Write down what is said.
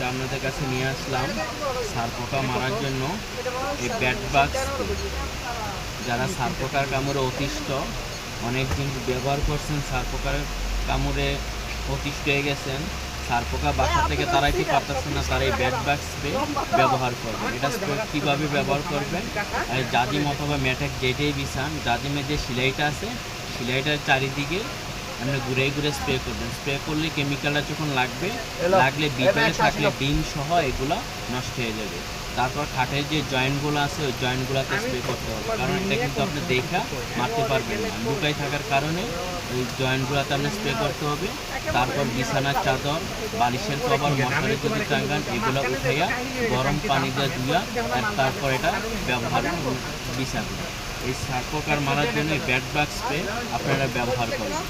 আপনাদের কাছে নিয়ে আসলাম সার পোকা মারার জন্য এই ব্যাট বাক্স। যারা সার পোকার কামড়ে অতিষ্ঠ, অনেকদিন ব্যবহার করছেন, সার পোকার কামড়ে অতিষ্ঠ হয়ে গেছেন, সার পোকা বাসা থেকে তাড়াইতে পারতেছেন না, তারা এই ব্যাট বাক্স স্প্রে ব্যবহার করবেন। এটা স্প্রে কীভাবে ব্যবহার করবেন? জাজিম অথবা ম্যাটেক যেটাই বিছান, জাজিমের যে সিলাইটা আছে সিলাইটার চারিদিকে আপনি ঘুরে ঘুরে স্প্রে করবেন। স্প্রে করলে কেমিক্যালটা যখন লাগলে ভিতরে থাকলে ডিম সহ এগুলো নষ্ট হয়ে যাবে। তারপর খাটের যে জয়েন্টগুলো আছে ওই জয়েন্টগুলোতে স্প্রে করতে হবে, কারণ এটা কিন্তু আপনি দেখা মারতে পারবেন না, লুকাই থাকার কারণে ওই জয়েন্টগুলোতে আপনি স্প্রে করতে হবে। তারপর বিছানার চাদর, বালিশের কভার, মশারি যদি টাঙ্গান, এগুলো উঠাইয়া গরম পানি দিয়ে ধুইয়া তারপর এটা ব্যবহার বিছাবেন। এই সার পোকার মারার জন্য ব্যাট বাক্স স্প্রে আপনারা ব্যবহার করেন।